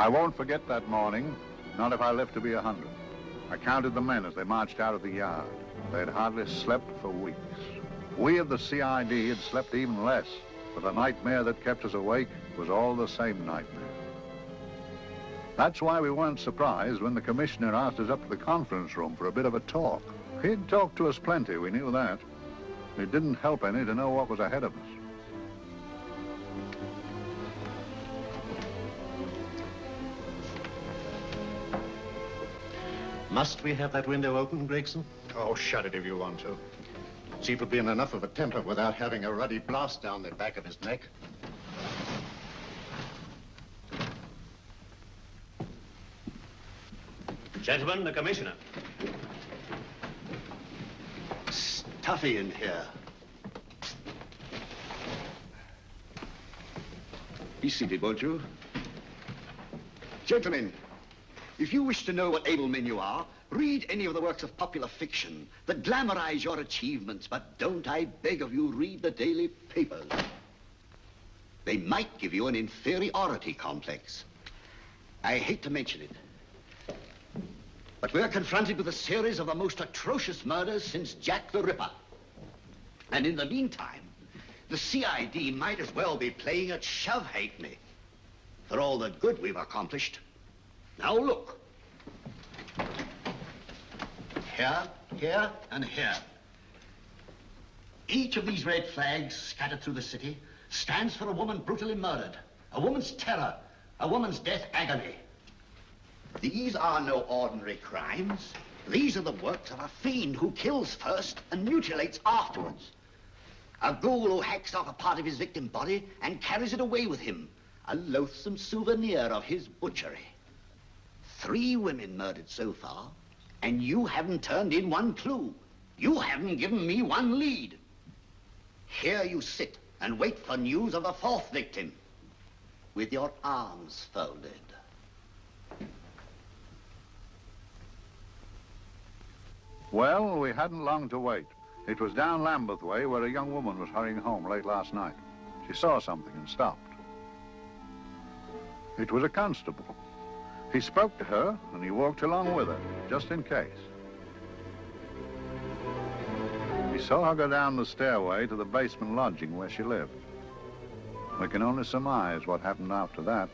I won't forget that morning, not if I live to be 100. I counted the men as they marched out of the yard. They had hardly slept for weeks. We of the CID had slept even less, but the nightmare that kept us awake was all the same nightmare. That's why we weren't surprised when the commissioner asked us up to the conference room for a bit of a talk. He'd talked to us plenty, we knew that. It didn't help any to know what was ahead of us. Must we have that window open, Gregson? Oh, shut it if you want to. Chief will be in enough of a temper without having a ruddy blast down the back of his neck. Gentlemen, the commissioner. Stuffy in here. Be seated, won't you? Gentlemen, if you wish to know what able men you are, read any of the works of popular fiction that glamorize your achievements, but don't, I beg of you, read the daily papers. They might give you an inferiority complex. I hate to mention it, but we're confronted with a series of the most atrocious murders since Jack the Ripper. And in the meantime, the CID might as well be playing at shove-hate-me for all the good we've accomplished. Now look. Here, here, and here. Each of these red flags scattered through the city stands for a woman brutally murdered, a woman's terror, a woman's death agony. These are no ordinary crimes. These are the works of a fiend who kills first and mutilates afterwards. A ghoul who hacks off a part of his victim body and carries it away with him, a loathsome souvenir of his butchery. 3 women murdered so far, and you haven't turned in one clue. You haven't given me one lead. Here you sit and wait for news of the 4th victim, with your arms folded. Well, we hadn't long to wait. It was down Lambeth Way where a young woman was hurrying home late last night. She saw something and stopped. It was a constable. He spoke to her, and he walked along with her, just in case. He saw her go down the stairway to the basement lodging where she lived. We can only surmise what happened after that.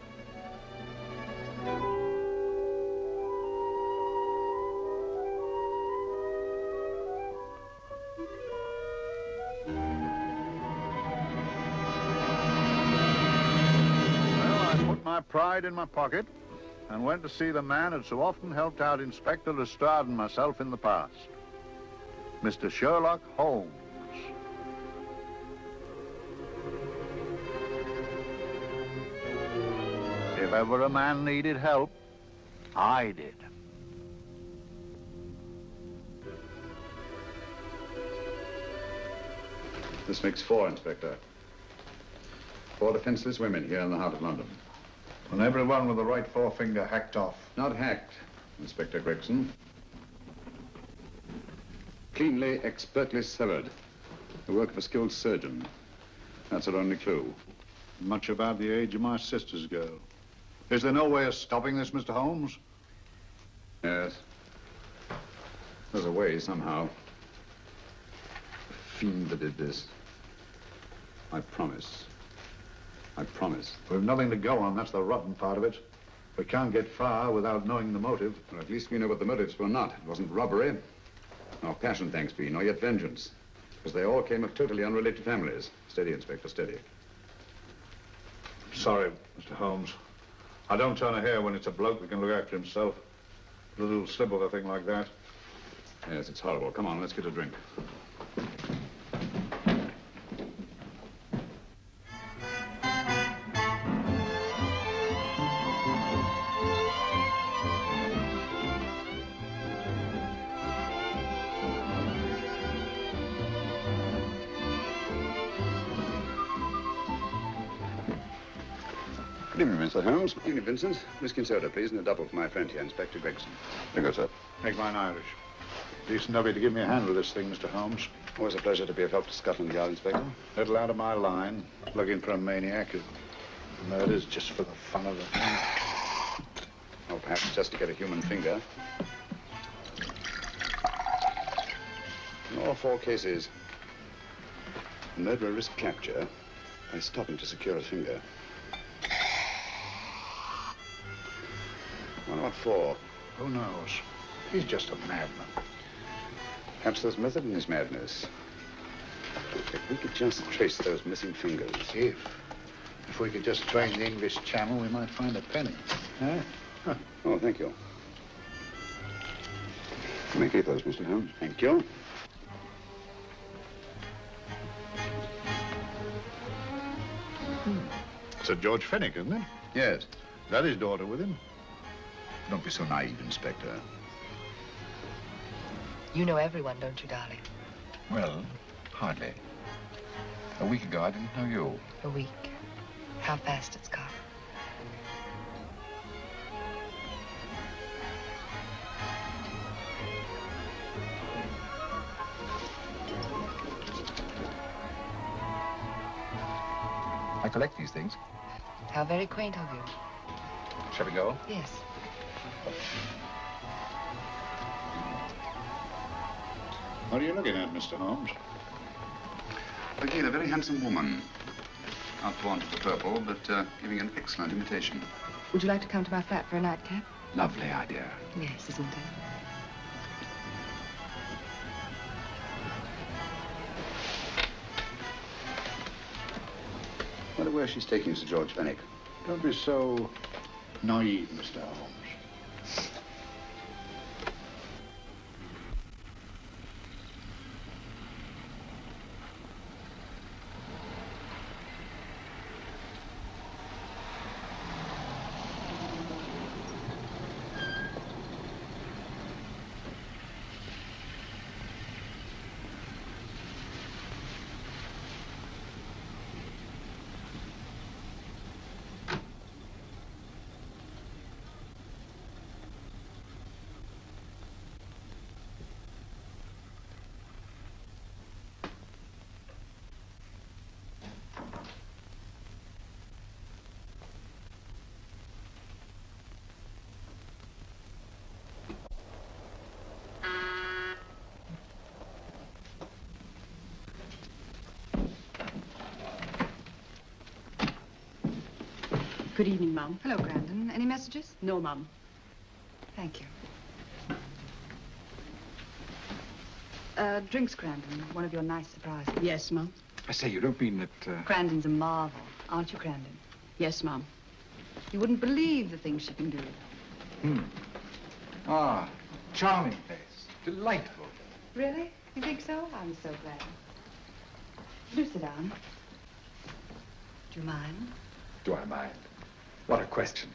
Well, I put my pride in my pocket and went to see the man who'd so often helped out Inspector Lestrade and myself in the past, Mr. Sherlock Holmes. If ever a man needed help, I did. This makes 4, Inspector. 4 defenseless women here in the heart of London. And everyone with the right forefinger hacked off. Not hacked, Inspector Gregson. Cleanly, expertly severed. The work of a skilled surgeon. That's our only clue. Much about the age of my sister's girl. Is there no way of stopping this, Mr. Holmes? Yes. There's a way, somehow. The fiend that did this. I promise. I promise. We've nothing to go on. That's the rotten part of it. We can't get far without knowing the motive. Well, at least we know what the motives were not. It wasn't robbery, nor passion, thanks be, nor yet vengeance. Because they all came of totally unrelated families. Steady, Inspector, steady. Sorry, Mr. Holmes. I don't turn a hair when it's a bloke that can look after himself. A little slip of a thing like that. Yes, it's horrible. Come on, let's get a drink. Good evening, Mr. Holmes. Good evening, Vincent. Whiskey and soda, please, and a double for my friend here, Inspector Gregson. Very good, sir. Make mine Irish. Decent of you to give me a hand with this thing, Mr. Holmes. Always a pleasure to be of help to Scotland Yard, Inspector. Little out of my line, looking for a maniac who murders just for the fun of the thing. Perhaps just to get a human finger. In all 4 cases, the murderer risked capture by stopping to secure a finger. What about 4? Who knows? He's just a madman. Perhaps there's method in his madness. If we could just trace those missing fingers. If we could just train the English Channel, we might find a penny. Huh? Oh, thank you. You may keep those, Mr. Holmes. Thank you. Sir George Fenwick, isn't it? Yes. Is that his daughter with him? Don't be so naive, Inspector. You know everyone, don't you, darling? Well, hardly. A week ago, I didn't know you. A week. How fast it's gone. I collect these things. How very quaint of you. Shall we go? Yes. What are you looking at, Mr. Holmes? Again, a very handsome woman. Not fond of the purple, but giving an excellent imitation. Would you like to come to my flat for a nightcap? Lovely idea. Yes, isn't it? I wonder where she's taking Sir George Fenwick. Don't be so naive, Mr. Holmes. Good evening, Mum. Hello, Grandon. Any messages? No, Mum. Thank you. Drinks, Grandon. One of your nice surprises. Yes, Mum. I say, you don't mean that, Grandon's a marvel, aren't you, Grandon? Yes, Mum. You wouldn't believe the things she can do. Ah, charming place. Delightful. Really? You think so? I'm so glad. Do sit down. Do you mind? Do I mind? What a question.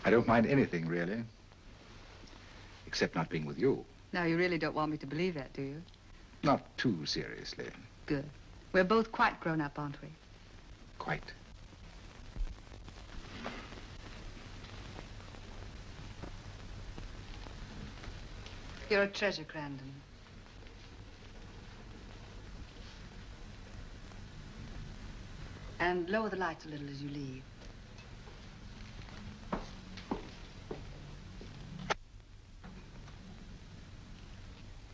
I don't mind anything, really. Except not being with you. Now, you really don't want me to believe that, do you? Not too seriously. Good. We're both quite grown up, aren't we? Quite. You're a treasure, Grandon. And lower the lights a little as you leave.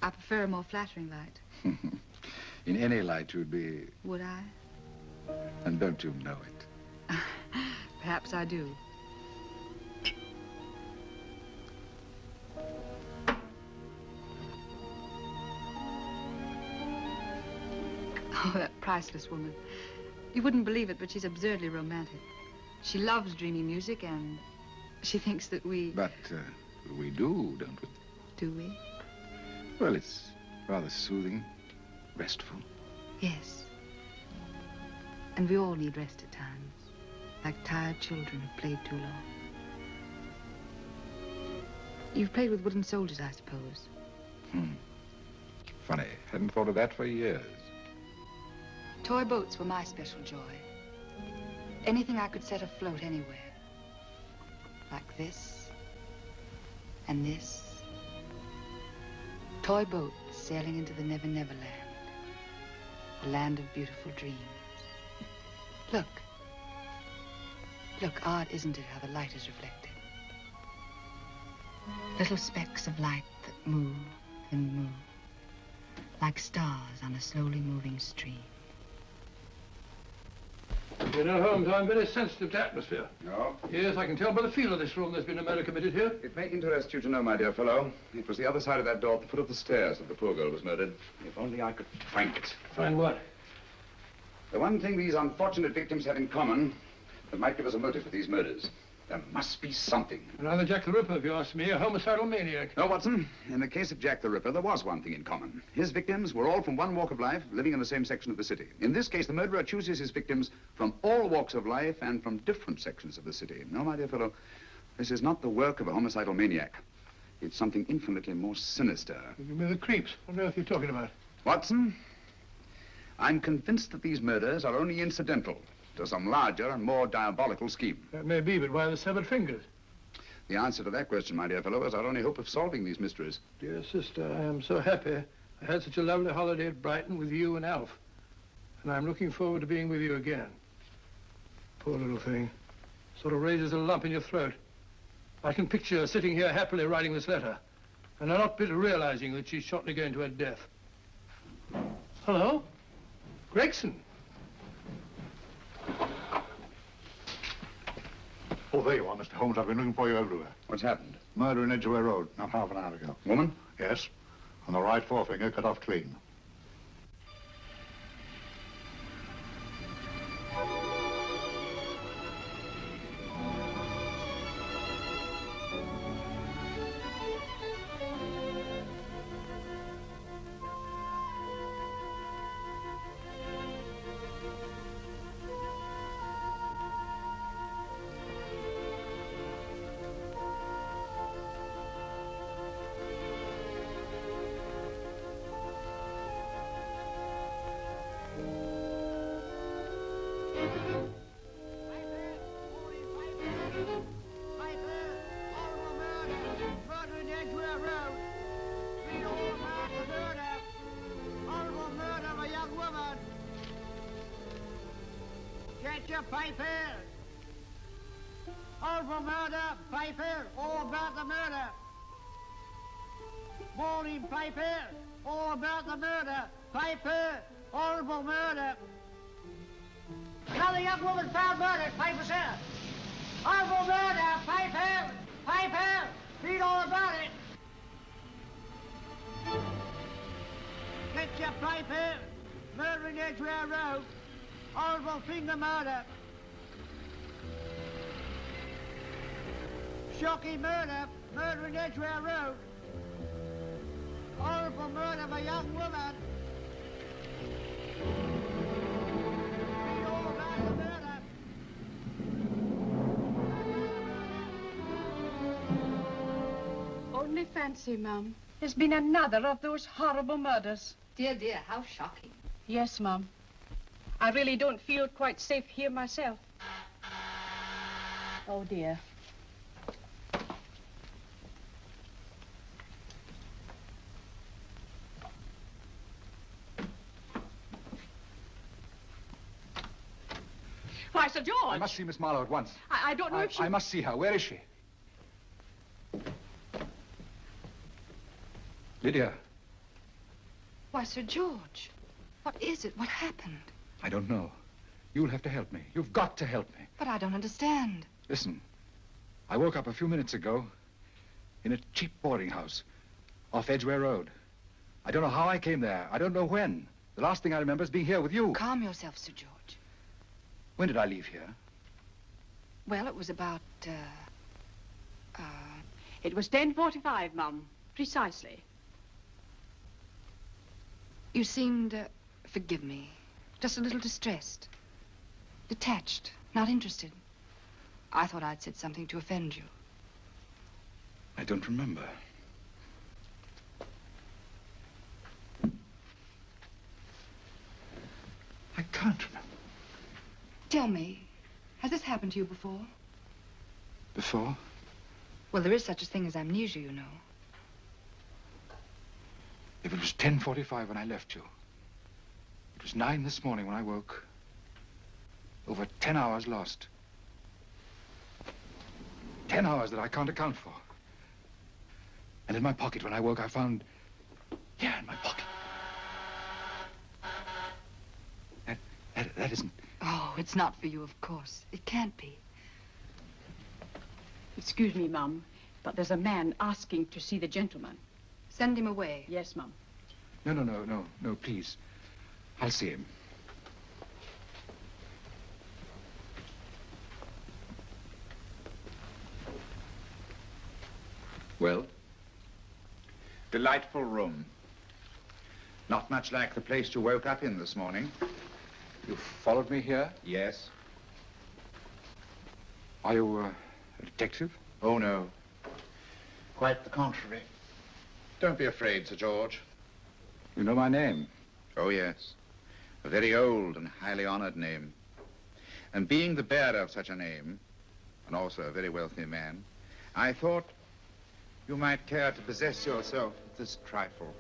I prefer a more flattering light. In any light, you'd be... Would I? And don't you know it? Perhaps I do. Oh, that priceless woman. You wouldn't believe it, but she's absurdly romantic. She loves dreamy music, and she thinks that we... But we do, don't we? Do we? Well, it's rather soothing, restful. Yes. And we all need rest at times, like tired children who've played too long. You've played with wooden soldiers, I suppose. Funny. Hadn't thought of that for years. Toy boats were my special joy. Anything I could set afloat anywhere. Like this. And this. Toy boats sailing into the Never Never Land. A land of beautiful dreams. Look. Look, odd, isn't it, how the light is reflected? Little specks of light that move and move, like stars on a slowly moving stream. You know, Holmes, I'm very sensitive to atmosphere. No? Yes, I can tell by the feel of this room there's been a murder committed here. It may interest you to know, my dear fellow, it was the other side of that door at the foot of the stairs that the poor girl was murdered. If only I could find it. Find what? The one thing these unfortunate victims had in common that might give us a motive for these murders. There must be something. Another Jack the Ripper, if you ask me, a homicidal maniac. No, Watson. In the case of Jack the Ripper, there was one thing in common. His victims were all from one walk of life, living in the same section of the city. In this case, the murderer chooses his victims from all walks of life and from different sections of the city. No, my dear fellow, this is not the work of a homicidal maniac. It's something infinitely more sinister. Give me the creeps. What on earth are you talking about? Watson, I'm convinced that these murders are only incidental to some larger and more diabolical scheme. That may be, but why the severed fingers? The answer to that question, my dear fellow, is our only hope of solving these mysteries. Dear sister, I am so happy. I had such a lovely holiday at Brighton with you and Alf. And I'm looking forward to being with you again. Poor little thing. Sort of raises a lump in your throat. I can picture her sitting here happily writing this letter. And I'm not bitter realizing that she's shortly going to her death. Hello? Gregson. Oh, there you are, Mr. Holmes. I've been looking for you everywhere. What's happened? Murder in Edgware Road, not half an hour ago. Woman? Yes. And the right forefinger cut off clean. Piper! Horrible murder, Piper! All about the murder! Morning, Piper! All about the murder! Piper! Horrible murder! Another young woman found murdered, Piper, sir! Horrible murder, Piper! Piper! Read all about it! Get your Piper! Murder in Edgware Road! Horrible finger murder! Shocking murder! Murder in Edgware Road! Horrible murder of a young woman! Read all about the murder! Only fancy, Mum. There's been another of those horrible murders. Dear, dear, how shocking. Yes, Mum. I really don't feel quite safe here myself. Oh, dear. Why, Sir George! I must see Miss Marlowe at once. I don't know if she... I must see her. Where is she? Lydia. Why, Sir George, what is it? What happened? I don't know. You'll have to help me. You've got to help me. But I don't understand. Listen, I woke up a few minutes ago in a cheap boarding house off Edgware Road. I don't know how I came there. I don't know when. The last thing I remember is being here with you. Calm yourself, Sir George. When did I leave here? Well, it was about, It was 10:45, Mum. Precisely. You seemed, forgive me, just a little distressed. Detached, not interested. I thought I'd said something to offend you. I don't remember. I can't remember. Tell me, has this happened to you before? Before? Well, there is such a thing as amnesia, you know. If it was 10:45 when I left you, it was 9 this morning when I woke. Over 10 hours lost. 10 hours that I can't account for. And in my pocket, when I woke, I found... Yeah, in my pocket. That isn't... Oh, it's not for you, of course. It can't be. Excuse me, Mum, but there's a man asking to see the gentleman. Send him away. Yes, Mum. No, please. I'll see him. Well? Delightful room. Not much like the place you woke up in this morning. You followed me here? Yes. Are you a detective? Oh, no. Quite the contrary. Don't be afraid, Sir George. You know my name? Oh, yes. A very old and highly honored name. And being the bearer of such a name, and also a very wealthy man, I thought you might care to possess yourself of this trifle.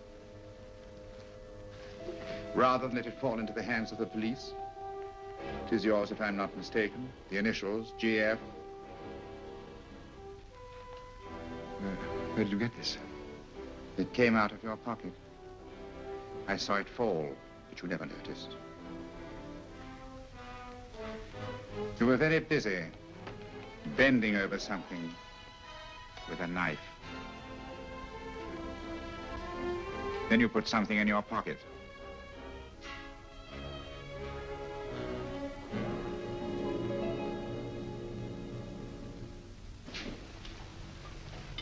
Rather than let it fall into the hands of the police. It is yours, if I'm not mistaken. The initials, GF. Where did you get this? It came out of your pocket. I saw it fall, but you never noticed. You were very busy, bending over something with a knife. Then you put something in your pocket.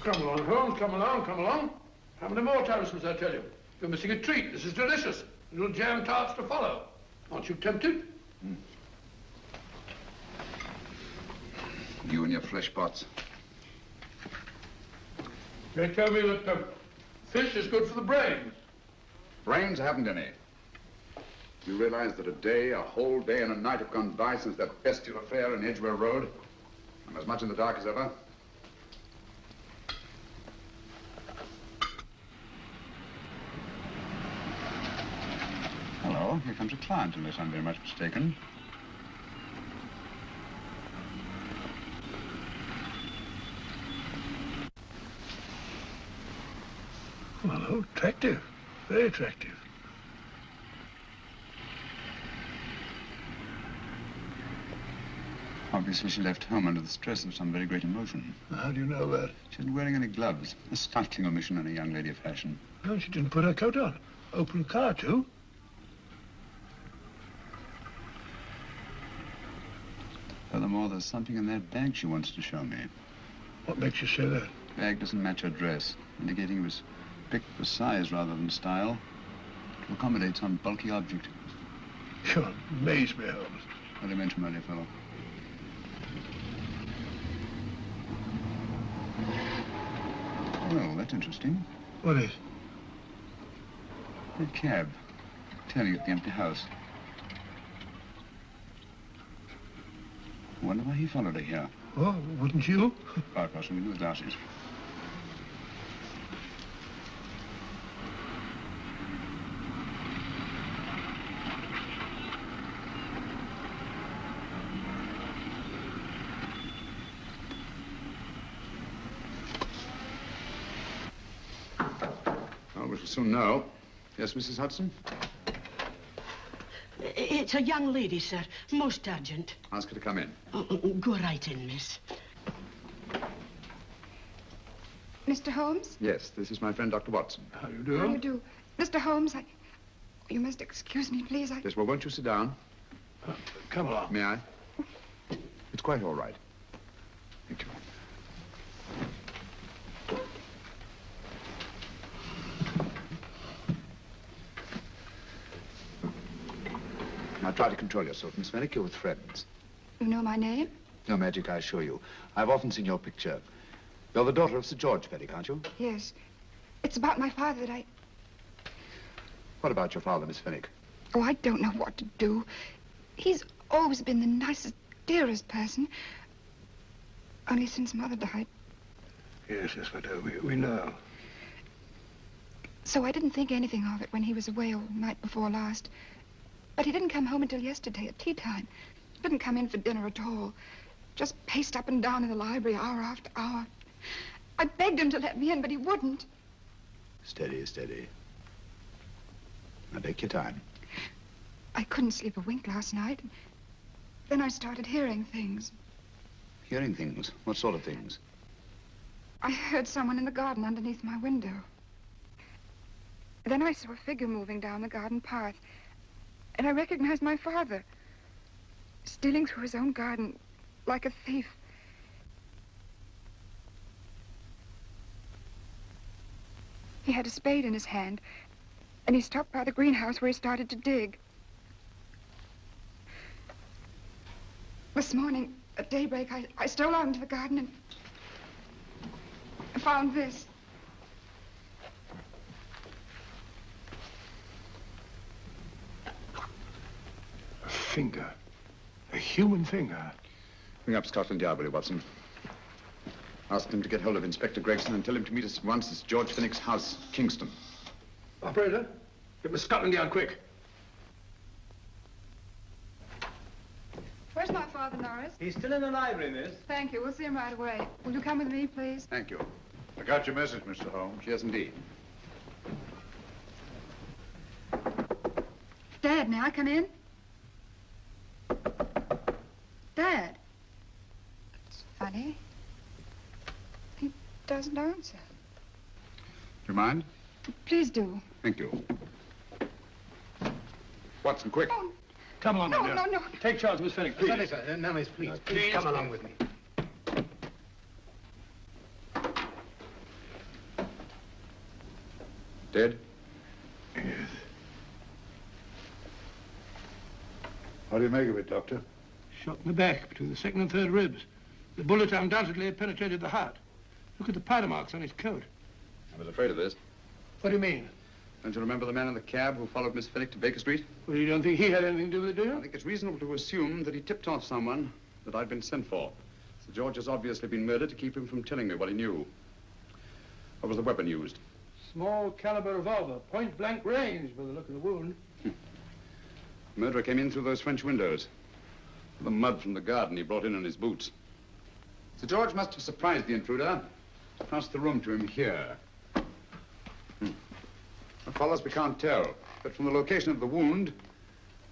Come along, Holmes, come along, come along. How many more times must I tell you? You're missing a treat. This is delicious. Little jam tarts to follow. Aren't you tempted? You and your flesh pots. They tell me that fish is good for the brain. Brains haven't any. You realize that a whole day and a night have gone by since that bestial affair in Edgware Road? I'm as much in the dark as ever. Hello, here comes a client, unless I'm very much mistaken. Hello, attractive. Very attractive. Obviously, she left home under the stress of some very great emotion. How do you know that? She isn't wearing any gloves. A startling omission in a young lady of fashion. No, she didn't put her coat on. Open car, too. Furthermore, there's something in that bag she wants to show me. What makes you say that? The bag doesn't match her dress, indicating it was picked for size rather than style, to accommodate some bulky object. You amaze me, Holmes. What do you mention, my dear fellow? Well, that's interesting. What is? A cab, turning at the empty house. I wonder why he followed her here. Oh, wouldn't you? Quite possibly with glasses. Well, we shall soon know. Yes, Mrs. Hudson? It's a young lady, sir. Most urgent. Ask her to come in. Go right in, miss. Mr. Holmes? Yes, this is my friend, Dr. Watson. How do you do? How do you do? Mr. Holmes, you must excuse me, please. Yes, well, won't you sit down? Come along. May I? It's quite all right. Thank you. Now try to control yourself, Miss Fenwick. You're with friends. You know my name? No magic, I assure you. I've often seen your picture. You're the daughter of Sir George Fenwick, aren't you? Yes. It's about my father that I... What about your father, Miss Fenwick? Oh, I don't know what to do. He's always been the nicest, dearest person. Only since Mother died. Yes, we do. We know. So I didn't think anything of it when he was away all night before last. But he didn't come home until yesterday at tea time. Didn't come in for dinner at all. Just paced up and down in the library hour after hour. I begged him to let me in, but he wouldn't. Steady, steady. Now take your time. I couldn't sleep a wink last night. Then I started hearing things. Hearing things? What sort of things? I heard someone in the garden underneath my window. Then I saw a figure moving down the garden path. And I recognized my father, stealing through his own garden like a thief. He had a spade in his hand, and he stopped by the greenhouse where he started to dig. This morning, at daybreak, I stole out into the garden and found this. A finger. A human finger. Bring up Scotland Yard, will you, Watson? Ask them to get hold of Inspector Gregson and tell him to meet us at once at George Finnick's house, Kingston. Operator, get me Scotland Yard quick. Where's my father, Norris? He's still in the library, miss. Thank you. We'll see him right away. Will you come with me, please? Thank you. I got your message, Mr. Holmes. Yes, indeed. Dad, may I come in? Dad. It's funny. He doesn't answer. Do you mind? Please do. Thank you. Watson, quick. Oh, Come along, no, my dear. no, no. Take charge, Miss Finnick, please. Sorry, sir. No, miss, please. Please come along with me. Dead? Yes. What do you make of it, Doctor? Shot in the back between the second and third ribs. The bullet undoubtedly had penetrated the heart. Look at the powder marks on his coat. I was afraid of this. What do you mean? Don't you remember the man in the cab who followed Miss Finnick to Baker Street? Well, you don't think he had anything to do with it, do I you? think it's reasonable to assume that he tipped off someone that I'd been sent for. Sir George has obviously been murdered to keep him from telling me what he knew. What was the weapon used? Small caliber revolver, point blank range by the look of the wound. The murderer came in through those French windows. The mud from the garden he brought in on his boots. Sir George must have surprised the intruder. Passed the room to him here. What follows, we can't tell. But from the location of the wound,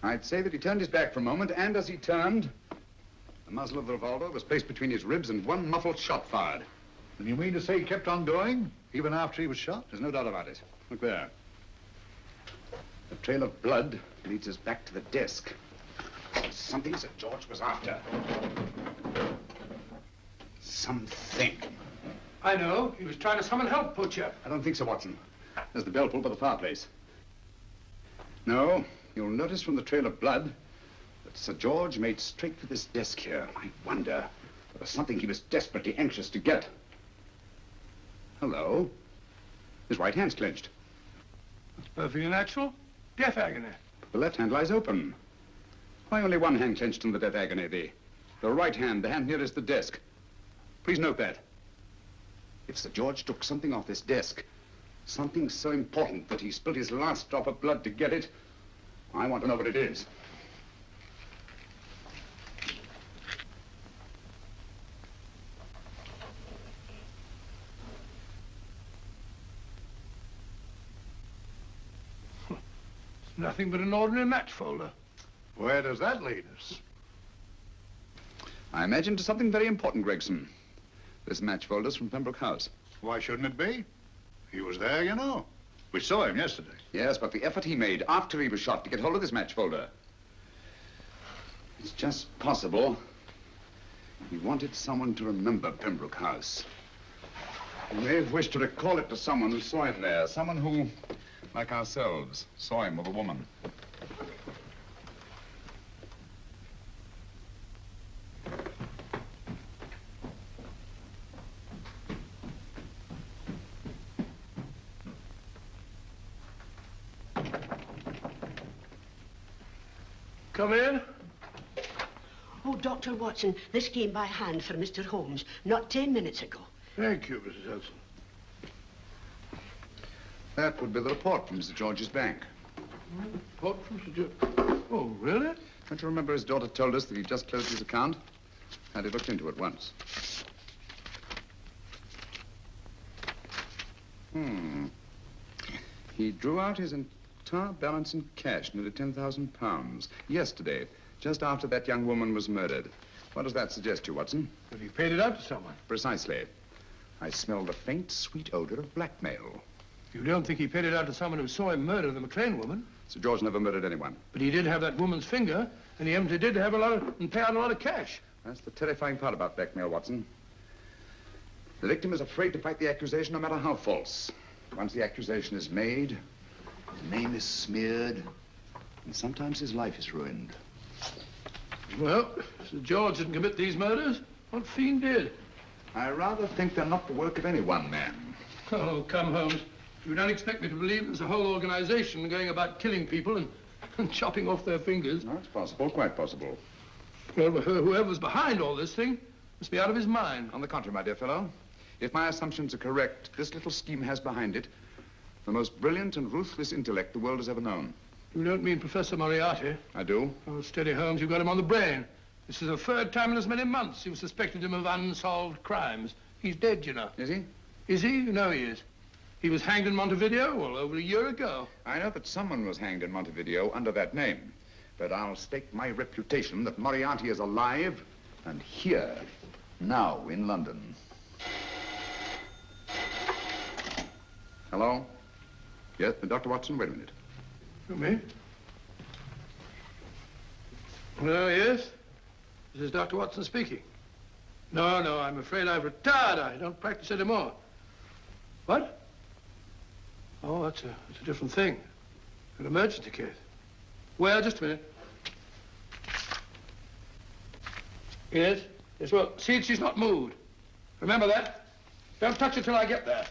I'd say that he turned his back for a moment, and as he turned, the muzzle of the revolver was placed between his ribs and one muffled shot fired. And you mean to say he kept on going, even after he was shot? There's no doubt about it. Look there. The trail of blood leads us back to the desk. Something Sir George was after. Something. I know. He was trying to summon help, Poacher. I don't think so, Watson. There's the bell pulled by the fireplace. No, you'll notice from the trail of blood that Sir George made straight for this desk here. I wonder, there was something he was desperately anxious to get. Hello. His right hand's clenched. That's perfectly natural. Death agony. But the left hand lies open. Why only one hand clenched in the death agony? The right hand, the hand nearest the desk. Please note that. If Sir George took something off this desk, something so important that he spilled his last drop of blood to get it, I want to know what it is. It's nothing but an ordinary match folder. Where does that lead us? I imagine to something very important, Gregson. This match folder's from Pembroke House. Why shouldn't it be? He was there, you know. We saw him yesterday. Yes, but the effort he made after he was shot to get hold of this match folder. It's just possible he wanted someone to remember Pembroke House. He may have wished to recall it to someone who saw him there. Someone who, like ourselves, saw him with a woman. Come in. Oh, Dr. Watson, this came by hand for Mr. Holmes not 10 minutes ago. Thank you, Mrs. Hudson. That would be the report from Mr. George's bank. Report from Sir George. Oh, really? Don't you remember his daughter told us that he'd just closed his account? Had it looked into at once. He drew out his entire balance in cash, nearly £10,000, yesterday, just after that young woman was murdered. What does that suggest to you, Watson? But he paid it out to someone. Precisely. I smell the faint, sweet odor of blackmail. You don't think he paid it out to someone who saw him murder the McLean woman? Sir George never murdered anyone. But he did have that woman's finger, and he evidently did have and pay out a lot of cash. That's the terrifying part about blackmail, Watson. The victim is afraid to fight the accusation, no matter how false. Once the accusation is made, his name is smeared, and sometimes his life is ruined. Well, Sir George didn't commit these murders. What fiend did? I rather think they're not the work of any one man. Oh, come, Holmes. You don't expect me to believe there's a whole organization going about killing people and chopping off their fingers. No, it's possible, quite possible. Well, whoever's behind all this thing must be out of his mind. On the contrary, my dear fellow, if my assumptions are correct, this little scheme has behind it the most brilliant and ruthless intellect the world has ever known. You don't mean Professor Moriarty? I do. Oh, steady, Holmes. You've got him on the brain. This is the third time in as many months you've suspected him of unsolved crimes. He's dead, you know. Is he? Is he? You know he is. He was hanged in Montevideo, well, over a year ago. I know that someone was hanged in Montevideo under that name. But I'll stake my reputation that Moriarty is alive and here, now, in London. Hello? Yes, Dr. Watson, wait a minute. You me? No, yes? This is Dr. Watson speaking. No, I'm afraid I've retired. I don't practice anymore. What? Oh, that's a different thing. An emergency case. Well, just a minute. Yes? Yes, well, see, she's not moved. Remember that? Don't touch her till I get there.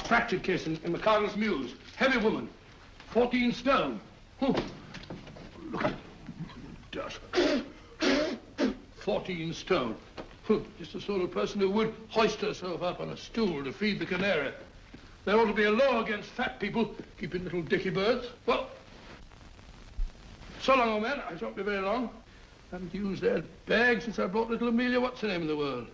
Fractured case in McCardle's Mews. Heavy woman. 14 stone. Oh. Look at dust. 14 stone. Just the sort of person who would hoist herself up on a stool to feed the canary. There ought to be a law against fat people keeping little dicky birds. Well, so long, old man. I shan't be very long. Haven't used that bag since I brought little Amelia. What's her name in the world?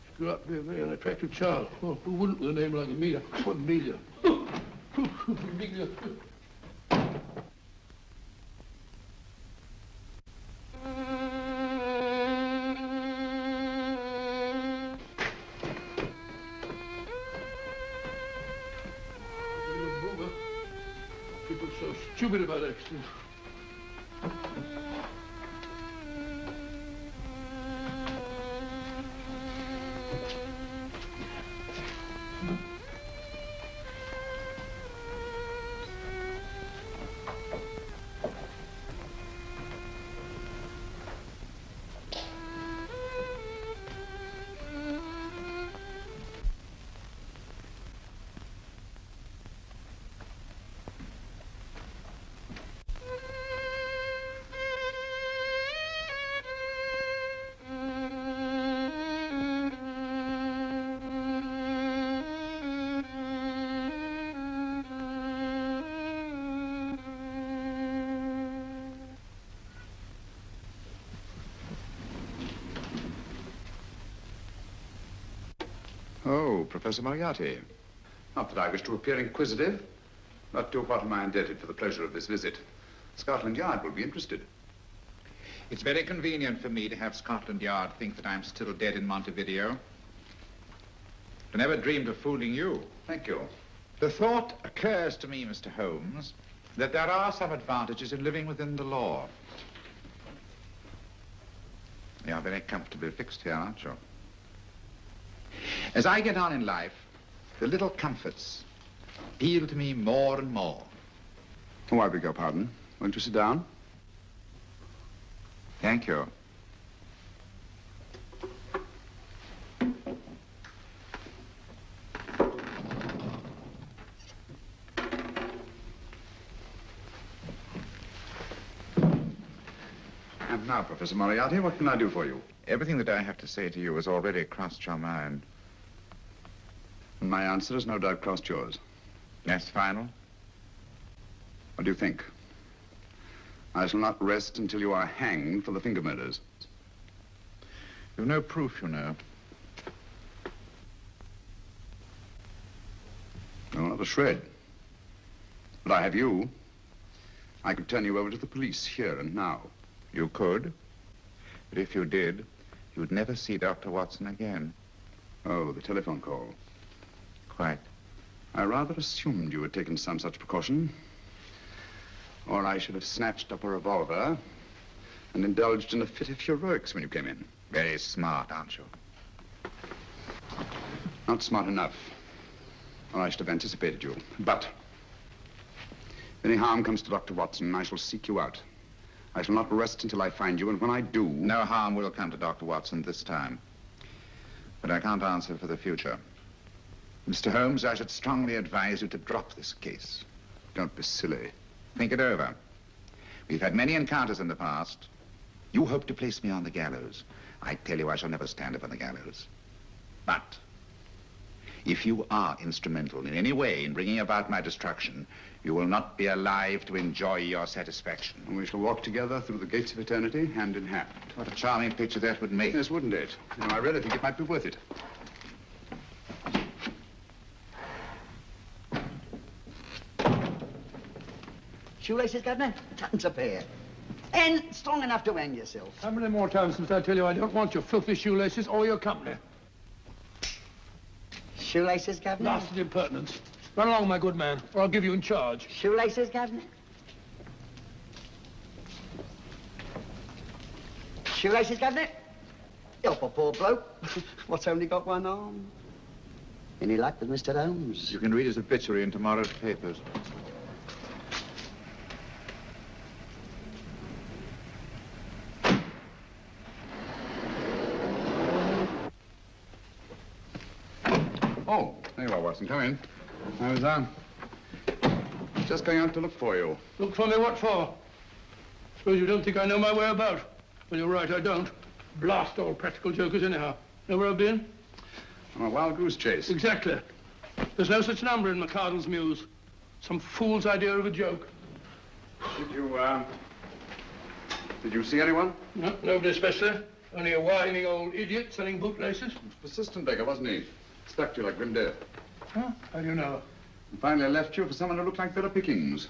She grew up to be a very unattractive child. Well, who wouldn't with a name like Amelia? Oh, Amelia. Amelia. People are so stupid about accidents. Oh, Professor Moriarty. Not that I wish to appear inquisitive, but to what am I indebted for the pleasure of this visit? Scotland Yard will be interested. It's very convenient for me to have Scotland Yard think that I'm still dead in Montevideo. I never dreamed of fooling you. Thank you. The thought occurs to me, Mr. Holmes, that there are some advantages in living within the law. You're very comfortably fixed here, aren't you? As I get on in life, the little comforts appeal to me more and more. Oh, I beg your pardon. Won't you sit down? Thank you. And now, Professor Moriarty, what can I do for you? Everything that I have to say to you has already crossed your mind. And my answer has no doubt crossed yours. That's final? What do you think? I shall not rest until you are hanged for the finger murders. You've no proof, you know. No, not a shred. But I have you. I could turn you over to the police here and now. You could. But if you did, you'd never see Dr. Watson again. Oh, the telephone call. Quite. I rather assumed you had taken some such precaution. Or I should have snatched up a revolver and indulged in a fit of heroics when you came in. Very smart, aren't you? Not smart enough. Or I should have anticipated you. But if any harm comes to Dr. Watson, I shall seek you out. I shall not rest until I find you, and when I do... No harm will come to Dr. Watson this time. But I can't answer for the future. Mr. Holmes, I should strongly advise you to drop this case. Don't be silly. Think it over. We've had many encounters in the past. You hope to place me on the gallows. I tell you, I shall never stand upon the gallows. But if you are instrumental in any way in bringing about my destruction, you will not be alive to enjoy your satisfaction. And we shall walk together through the gates of eternity, hand in hand. What a charming picture that would make. Yes, wouldn't it? You know, I really think it might be worth it. Shoelaces, Governor? Tons a pair. And strong enough to hang yourself. How many more times must I tell you I don't want your filthy shoelaces or your company? Shoelaces, Governor? Blasted impertinence. Run along, my good man, or I'll give you in charge. Shoelaces, Governor? Shoelaces, Governor? Help a poor bloke. What's only got one arm? Any luck with Mr. Holmes? You can read his obituary in tomorrow's papers. Oh, there you are, Watson. Come in. I was, just going out to look for you. Look for me what for? Suppose you don't think I know my way about. Well, you're right, I don't. Blast all practical jokers anyhow. Know where I've been? On a wild goose chase. Exactly. There's no such number in McCardle's Muse. Some fool's idea of a joke. Did you see anyone? No, nobody especially. Only a whining old idiot selling bootlaces. Persistent beggar, wasn't he? Stuck to you like grim death. Huh? How do you know? And finally left you for someone who looked like Bella Pickings.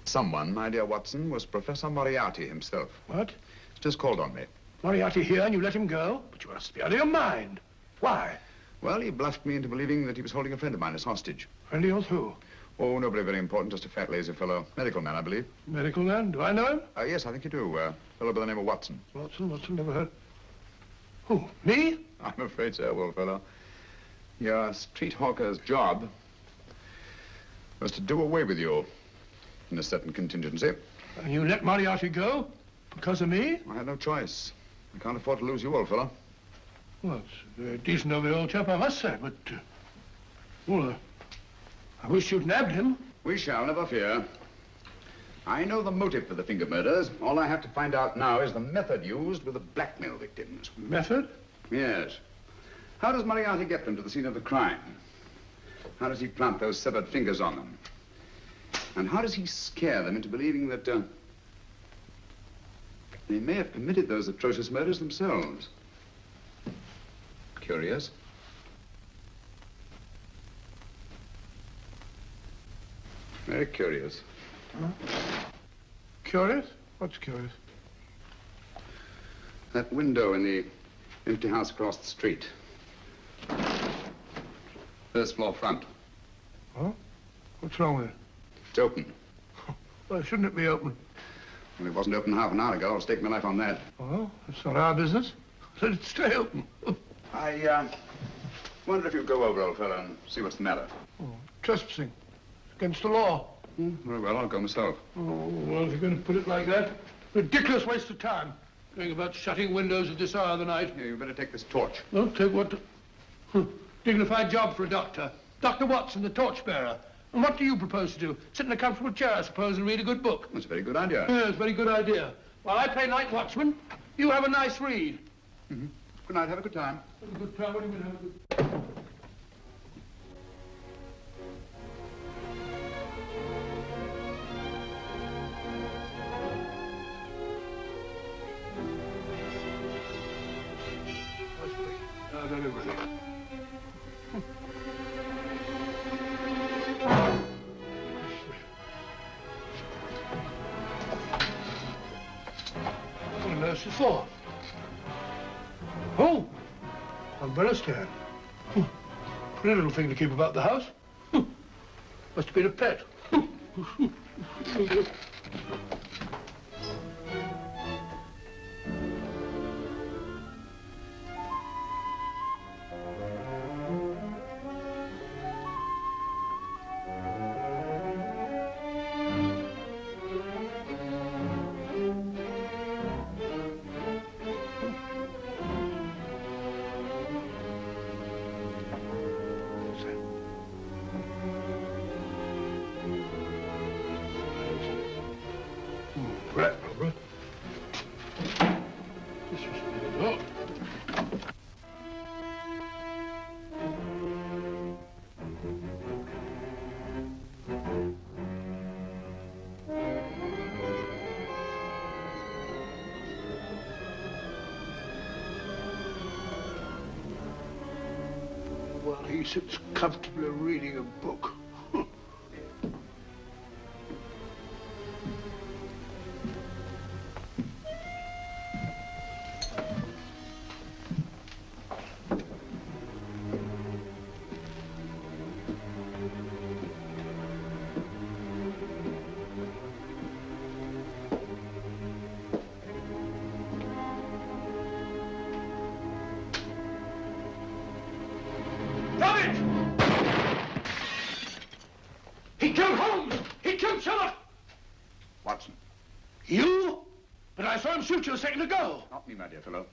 Someone, my dear Watson, was Professor Moriarty himself. What? He's just called on me. Moriarty here and you let him go? But you must be out of your mind. Why? Well, he bluffed me into believing that he was holding a friend of mine as hostage. Friend of yours who? Oh, nobody very important, just a fat, lazy fellow. Medical man, I believe. Medical man? Do I know him? Yes, I think you do. Fellow by the name of Watson. Watson, never heard. Who, me? I'm afraid so, old fellow. Your street hawker's job was to do away with you in a certain contingency. And you let Moriarty go? Because of me? I had no choice. I can't afford to lose you, old fellow. Well, it's very decent of the old chap, I must say, but... I wish you'd nabbed him. We shall, never fear. I know the motive for the finger murders. All I have to find out now is the method used with the blackmail victims. Method? Yes. How does Moriarty get them to the scene of the crime? How does he plant those severed fingers on them? And how does he scare them into believing that they may have committed those atrocious murders themselves? Curious. Very curious. Huh? Curious? What's curious? That window in the empty house across the street. First floor front. Huh? What's wrong with it? It's open. Why shouldn't it be open? Well, it wasn't open half an hour ago. I'll stake my life on that. Well, it's not our business. Let it stay open. I wonder if you'd go over, old fellow, and see what's the matter. Oh, trespassing. Against the law. Very well, I'll go myself. Oh, well, if you're going to put it like that, ridiculous waste of time. Going about shutting windows at this hour of the night. Yeah, you better take this torch. Well, take what? Dignified job for a doctor. Dr. Watson, the torchbearer. And what do you propose to do? Sit in a comfortable chair, I suppose, and read a good book? That's a very good idea. Yes, very good idea. While I play night watchman, you have a nice read. Mm-hmm. Good night, have a good time. Have a good time, what do you mean have a good time? with it. What on earth's it for? Oh! Umbrella stand. Pretty little thing to keep about the house. Must have been a pet. Right, Barbara. This was the door. While he sits comfortably reading a book. He killed Holmes! He killed Sherlock! Watson. You? But I saw him shoot you a second ago. Not me, my dear fellow.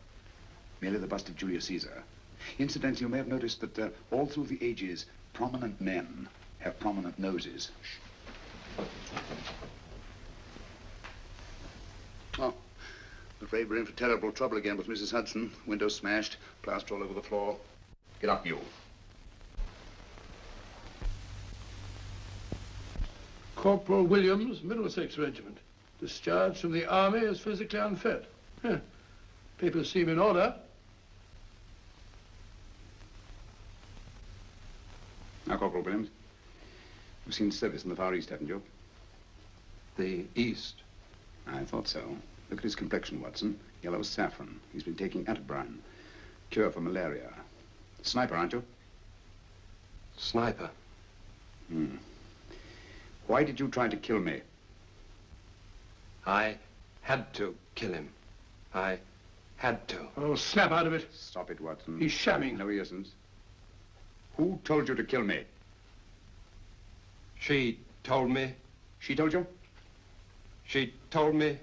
Merely the bust of Julius Caesar. Incidentally, you may have noticed that all through the ages, prominent men have prominent noses. Oh, I'm afraid we're in for terrible trouble again with Mrs. Hudson. Window smashed, plaster all over the floor. Get up, you. Corporal Williams, Middlesex Regiment. Discharged from the army as physically unfit. Papers seem in order. Now, Corporal Williams, you've seen service in the Far East, haven't you? The East? I thought so. Look at his complexion, Watson. Yellow saffron. He's been taking Atobran. Cure for malaria. Sniper, aren't you? Sniper? Why did you try to kill me? I had to kill him. I had to. Oh, snap out of it. Stop it, Watson. He's shamming. No, he isn't. Who told you to kill me? She told me. She told you? She told me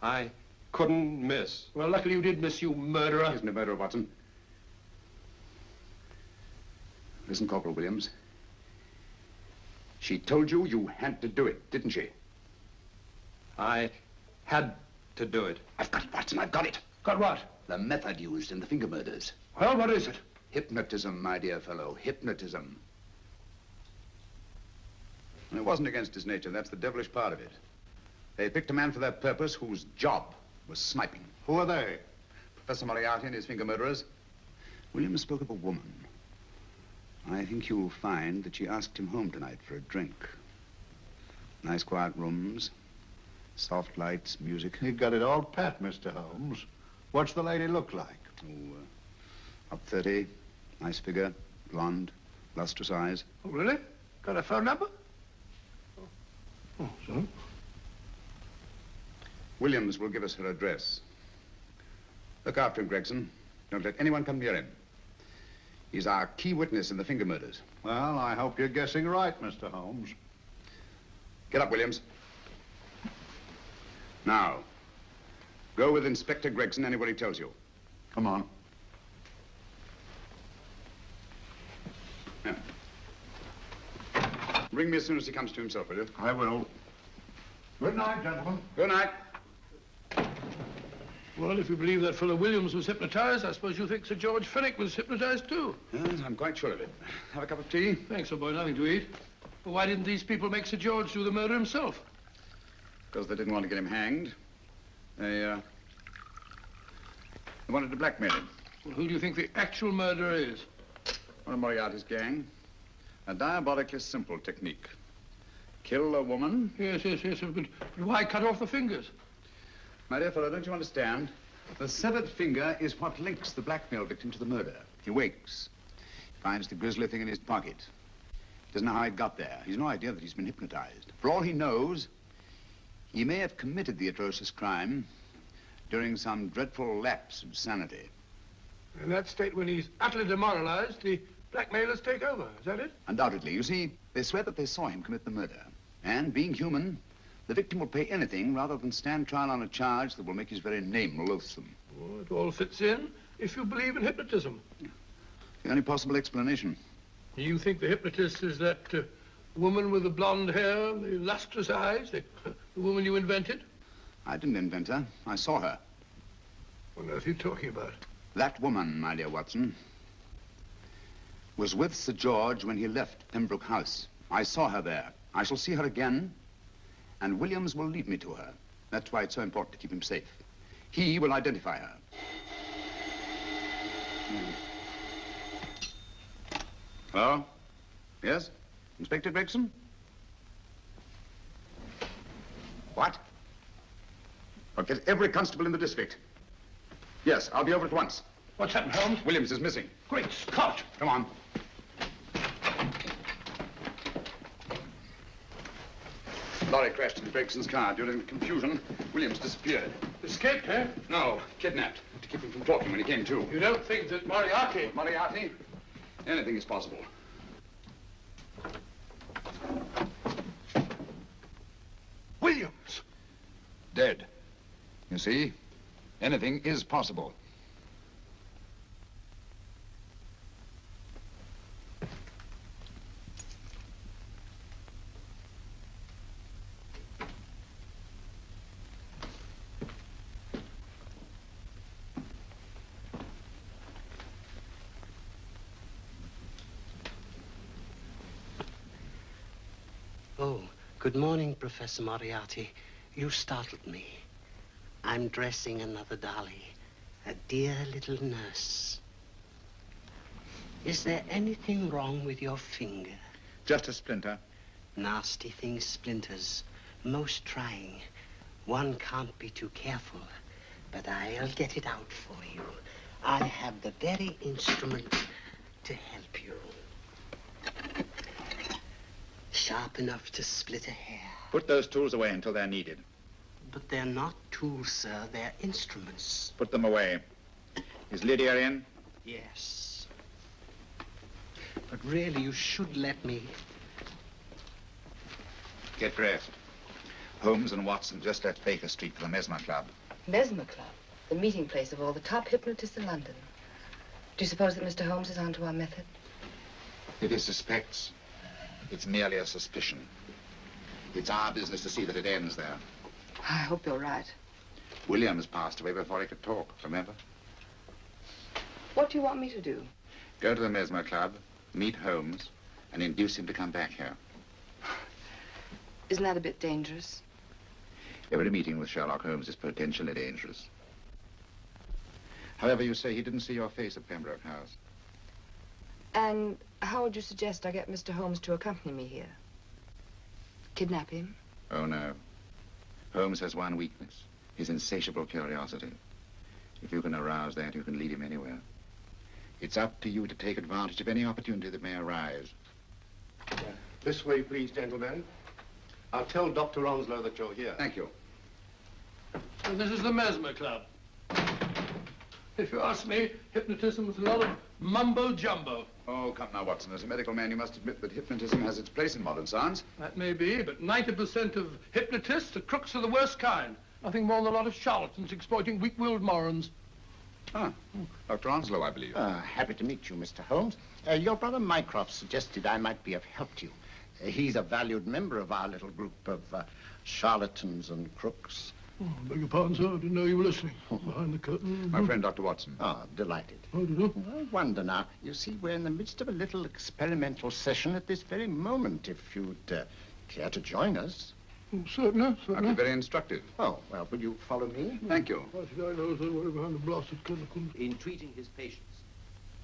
I couldn't miss. Well, luckily you did miss, you murderer. He isn't a murderer, Watson. Listen, Corporal Williams. She told you you had to do it, didn't she? I had to do it. I've got it, Watson, I've got it. Got what? The method used in the finger murders. Well, what is it? Hypnotism, my dear fellow, hypnotism. And it wasn't against his nature, that's the devilish part of it. They picked a man for that purpose whose job was sniping. Who are they? Professor Moriarty and his finger murderers. Williams spoke of a woman. I think you'll find that she asked him home tonight for a drink. Nice quiet rooms, soft lights, music. You've got it all pat, Mr. Holmes. What's the lady look like? Oh, up 30, nice figure, blonde, lustrous eyes. Oh, really? Got a phone number? Oh, so? Williams will give us her address. Look after him, Gregson. Don't let anyone come near him. He's our key witness in the finger murders. Well, I hope you're guessing right, Mr. Holmes. Get up, Williams. Now, go with Inspector Gregson anywhere he tells you. Come on. Yeah. Ring me as soon as he comes to himself, will you? I will. Good night, gentlemen. Good night. Well, if you believe that fellow Williams was hypnotized, I suppose you think Sir George Fenwick was hypnotized too. Yes, I'm quite sure of it. Have a cup of tea? Thanks, old boy. Nothing to eat. But why didn't these people make Sir George do the murder himself? Because they didn't want to get him hanged. They wanted to blackmail him. Well, who do you think the actual murderer is? One of Moriarty's gang. A diabolically simple technique. Kill a woman. Yes, but why cut off the fingers? My dear fellow, don't you understand? The severed finger is what links the blackmail victim to the murder. He wakes, finds the grisly thing in his pocket. He doesn't know how it got there. He's no idea that he's been hypnotized. For all he knows, he may have committed the atrocious crime during some dreadful lapse of sanity. In that state, when he's utterly demoralized, the blackmailers take over. Is that it? Undoubtedly. You see, they swear that they saw him commit the murder. And being human, the victim will pay anything rather than stand trial on a charge that will make his very name loathsome. Oh, it all fits in if you believe in hypnotism. The only possible explanation. You think the hypnotist is that woman with the blonde hair and the lustrous eyes, the woman you invented? I didn't invent her. I saw her. What on earth are you talking about? That woman, my dear Watson, was with Sir George when he left Pembroke House. I saw her there. I shall see her again, and Williams will lead me to her. That's why it's so important to keep him safe. He will identify her. Hello? Yes? Inspector Gregson? What? I'll get every constable in the district. Yes, I'll be over at once. What's happened, Holmes? Williams is missing. Great Scott! Come on. Lorry crashed into Gregson's car. During the confusion, Williams disappeared. Escaped, eh? No, kidnapped. To keep him from talking when he came to. You don't think that Moriarty... Moriarty? Anything is possible. Williams! Dead. You see, anything is possible. Oh, good morning, Professor Moriarty. You startled me. I'm dressing another dolly, a dear little nurse. Is there anything wrong with your finger? Just a splinter. Nasty things, splinters. Most trying. One can't be too careful, but I'll get it out for you. I have the very instrument to help you. Sharp enough to split a hair. Put those tools away until they're needed. But they're not tools, sir. They're instruments. Put them away. Is Lydia in? Yes. But really, you should let me. Get dressed. Holmes and Watson just left Baker Street for the Mesmer Club. Mesmer Club, the meeting place of all the top hypnotists in London. Do you suppose that Mr. Holmes is onto our method? If he suspects, it's merely a suspicion. It's our business to see that it ends there. I hope you're right. Williams passed away before he could talk, remember? What do you want me to do? Go to the Mesmer Club, meet Holmes, and induce him to come back here. Isn't that a bit dangerous? Every meeting with Sherlock Holmes is potentially dangerous. However, you say he didn't see your face at Pembroke House. And how would you suggest I get Mr. Holmes to accompany me here? Kidnap him? Oh, no. Holmes has one weakness, his insatiable curiosity. If you can arouse that, you can lead him anywhere. It's up to you to take advantage of any opportunity that may arise. This way, please, gentlemen. I'll tell Dr. Onslow that you're here. Thank you. So this is the Mesmer Club. If you ask me, hypnotism is a lot of mumbo-jumbo. Oh, come now, Watson. As a medical man, you must admit that hypnotism has its place in modern science. That may be, but 90% of hypnotists are crooks of the worst kind. Nothing more than a lot of charlatans exploiting weak-willed morons. Ah, Dr. Onslow, I believe. Happy to meet you, Mr. Holmes. Your brother Mycroft suggested I might be of help to you. He's a valued member of our little group of charlatans and crooks. Oh, beg your pardon, sir. I didn't know you were listening. Behind the curtain. My friend, Dr. Watson. Oh, delighted. How do you do? I wonder now. You see, we're in the midst of a little experimental session at this very moment. If you'd care to join us. Certainly, That'd certainly. be very instructive. Oh, well, will you follow me? Thank you. Why should I know somewhere behind the blasted clinical? In treating his patients.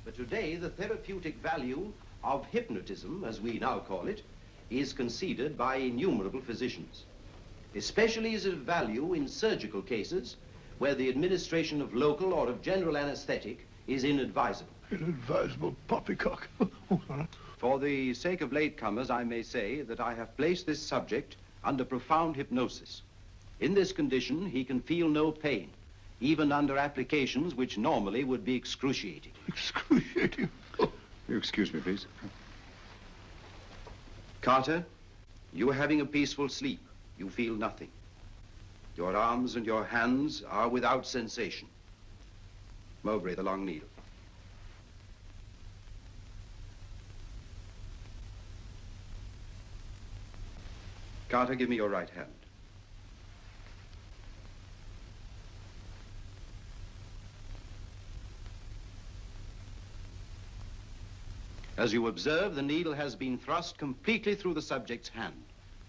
But today, the therapeutic value of hypnotism, as we now call it, is conceded by innumerable physicians. Especially is it of value in surgical cases where the administration of local or of general anesthetic is inadvisable. Inadvisable poppycock. Oh, sorry. For the sake of latecomers, I may say that I have placed this subject under profound hypnosis. In this condition, he can feel no pain, even under applications which normally would be excruciating. Excruciating? You excuse me, please. Carter, you are having a peaceful sleep. You feel nothing. Your arms and your hands are without sensation. Mowbray, the long needle. Carter, give me your right hand. As you observe, the needle has been thrust completely through the subject's hand.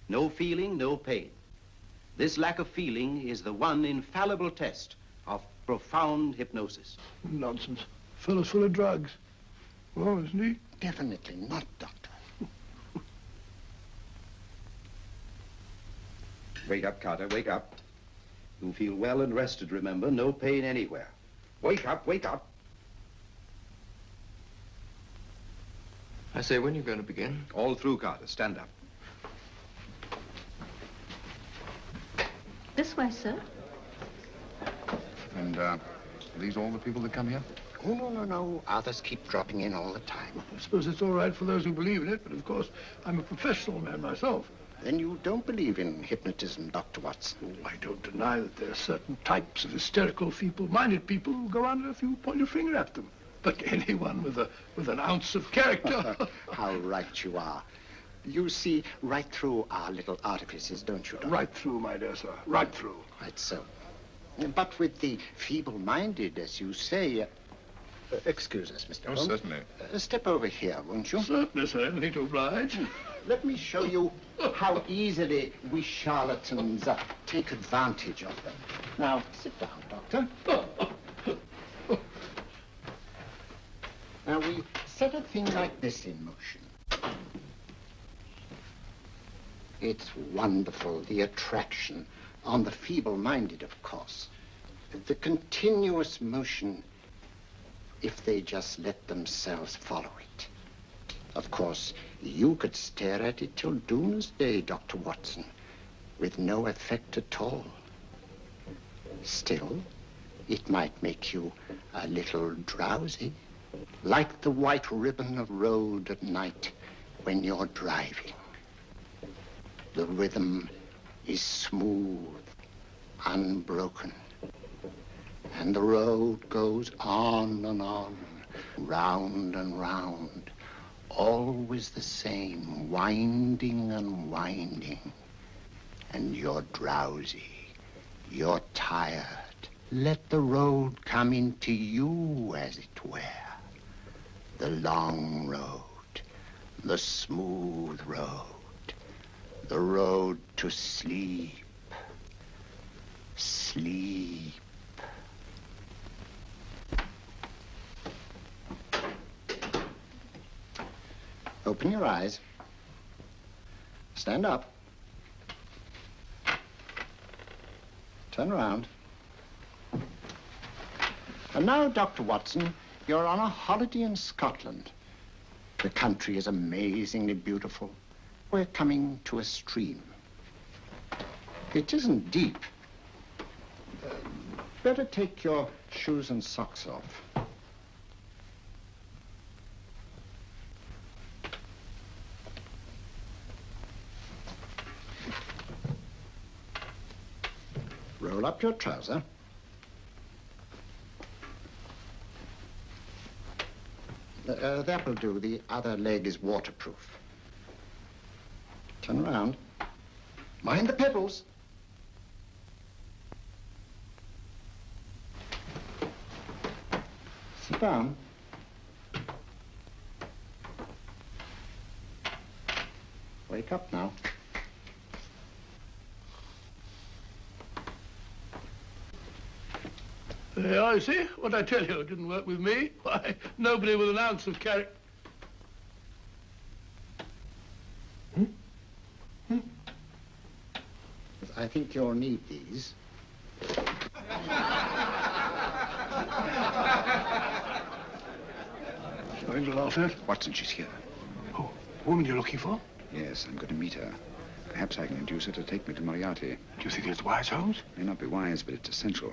No feeling, no pain. This lack of feeling is the one infallible test of profound hypnosis. Nonsense. Fellow's full of drugs. Well, isn't he? Definitely not, Doctor. Wake up, Carter, wake up. You feel well and rested, remember. No pain anywhere. Wake up, wake up. I say, when are you going to begin? All through, Carter. Stand up. This way, sir. And, are these all the people that come here? Oh, no. Others keep dropping in all the time. I suppose it's all right for those who believe in it, but of course, I'm a professional man myself. Then you don't believe in hypnotism, Dr. Watson? I don't deny that there are certain types of hysterical, feeble-minded people who go on if you point your finger at them. But anyone with an ounce of character... How right you are. You see right through our little artifices, don't you, Doctor? Right through, my dear sir. Right through. Right so. But with the feeble-minded, as you say... excuse us, Mr. Holmes. Certainly. Step over here, won't you? Certainly, sir. Anything to oblige. Let me show you how easily we charlatans take advantage of them. Now, sit down, Doctor. Now, we set a thing like this in motion. It's wonderful, the attraction on the feeble-minded, of course. The continuous motion, if they just let themselves follow it. Of course, you could stare at it till doomsday, Dr. Watson, with no effect at all. Still, it might make you a little drowsy, like the white ribbon of road at night when you're driving. The rhythm is smooth, unbroken, and the road goes on and on, round and round, always the same, winding and winding. And you're drowsy, you're tired. Let the road come into you, as it were. The long road, the smooth road, the road to sleep. Sleep. Open your eyes. Stand up. Turn around. And now, Dr. Watson, you're on a holiday in Scotland. The country is amazingly beautiful. We're coming to a stream. It isn't deep. Better take your shoes and socks off. Roll up your trouser. That will do. The other leg is waterproof. Turn around. Mind the pedals. Sit down. Wake up now. There, I see. What I tell you, it didn't work with me. Why, nobody with an ounce of character. I think you'll need these. Something to laugh at? Watson, she's here. Oh, the woman you're looking for? Yes, I'm going to meet her. Perhaps I can induce her to take me to Moriarty. Do you think it's wise, Holmes? May not be wise, but it's essential.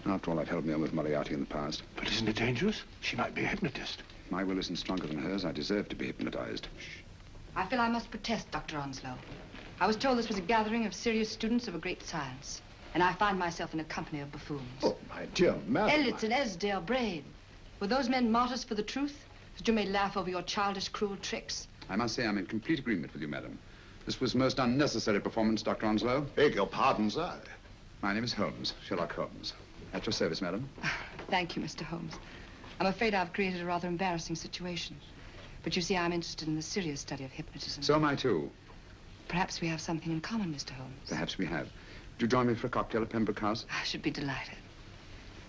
After all, I've held me on with Moriarty in the past. But isn't it dangerous? She might be a hypnotist. My will isn't stronger than hers. I deserve to be hypnotized. I feel I must protest, Dr. Onslow. I was told this was a gathering of serious students of a great science, and I find myself in a company of buffoons. Oh, my dear madam. Elliot's and Esdale Brain. Were those men martyrs for the truth? That you may laugh over your childish, cruel tricks? I must say I'm in complete agreement with you, madam. This was most unnecessary performance, Dr. Onslow. Beg your pardon, sir. My name is Holmes, Sherlock Holmes. At your service, madam. Thank you, Mr. Holmes. I'm afraid I've created a rather embarrassing situation. But you see, I'm interested in the serious study of hypnotism. So am I, too. Perhaps we have something in common, Mr. Holmes. Perhaps we have. Would you join me for a cocktail at Pembroke House? I should be delighted.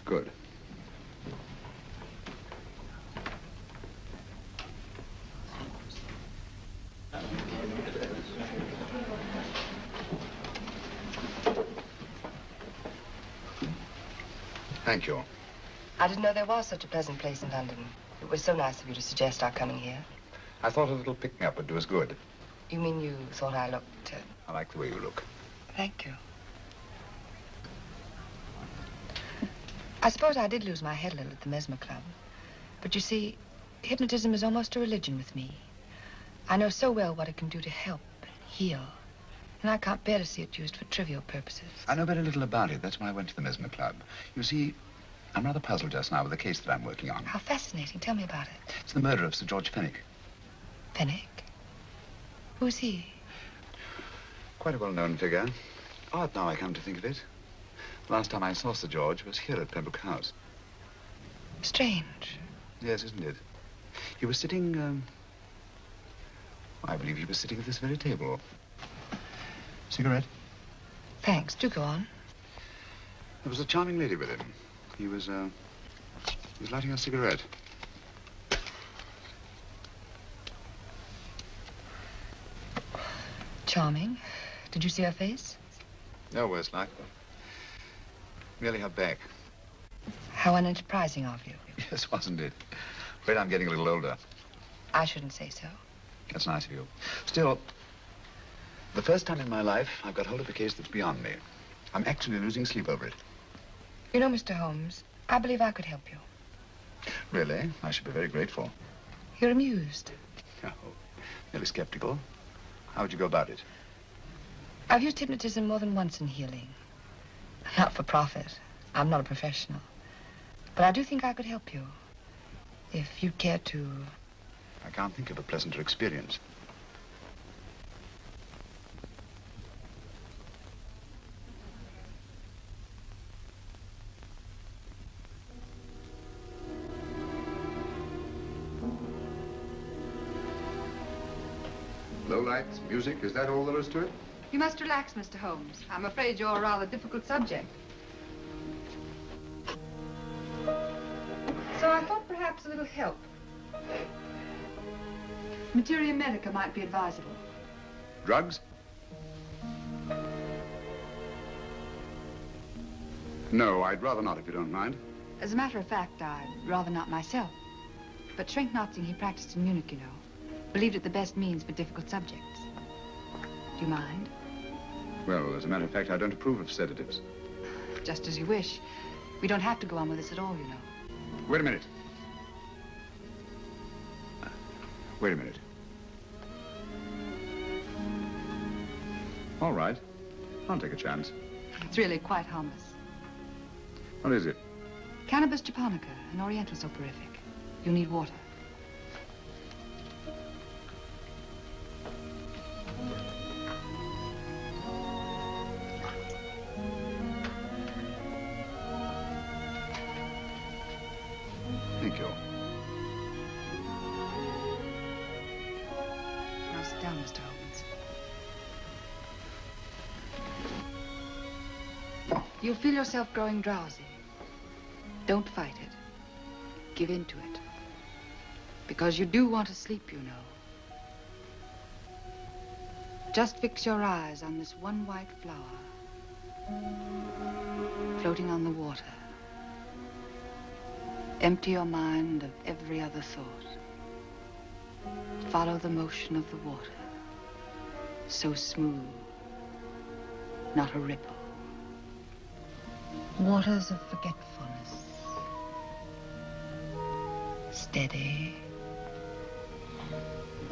Good. Thank you. I didn't know there was such a pleasant place in London. It was so nice of you to suggest our coming here. I thought a little pick-me-up would do us good. You mean you thought I looked... I like the way you look. Thank you. I suppose I did lose my head a little at the Mesmer Club. But you see, hypnotism is almost a religion with me. I know so well what it can do to help and heal. And I can't bear to see it used for trivial purposes. I know very little about it. That's why I went to the Mesmer Club. You see, I'm rather puzzled just now with the case that I'm working on. How fascinating. Tell me about it. It's the murder of Sir George Fenwick. Fenwick? Who's he? Quite a well-known figure. Odd now I come to think of it. Last time I saw Sir George was here at Pembroke House. Strange. Yes, isn't it? He was sitting, I believe he was sitting at this very table. Cigarette? Thanks. Do go on. There was a charming lady with him. He was lighting a cigarette. Charming. Did you see her face? No, worse luck. Merely her back. How unenterprising of you. Yes, wasn't it? Afraid I'm getting a little older. I shouldn't say so. That's nice of you. Still, the first time in my life, I've got hold of a case that's beyond me. I'm actually losing sleep over it. You know, Mr. Holmes, I believe I could help you. Really? I should be very grateful. You're amused. Oh, merely skeptical. How would you go about it? I've used hypnotism more than once in healing. Not for profit. I'm not a professional. But I do think I could help you. If you'd care to... I can't think of a pleasanter experience. Low lights, music, is that all there is to it? You must relax, Mr. Holmes. I'm afraid you're a rather difficult subject. So I thought perhaps a little help. Materia medica might be advisable. Drugs? No, I'd rather not, if you don't mind. As a matter of fact, I'd rather not myself. But Schrenk-Notzing, he practiced in Munich, you know, believed it the best means for difficult subjects. Do you mind? Well, as a matter of fact, I don't approve of sedatives. Just as you wish. We don't have to go on with this at all, you know. Wait a minute. Wait a minute. All right. I'll take a chance. It's really quite harmless. What is it? Cannabis japonica, an oriental soporific. You'll need water. Thank you. Now sit down, Mr. Holmes. You'll feel yourself growing drowsy. Don't fight it. Give in to it. Because you do want to sleep, you know. Just fix your eyes on this one white flower floating on the water. Empty your mind of every other thought. Follow the motion of the water. So smooth, not a ripple. Waters of forgetfulness. Steady,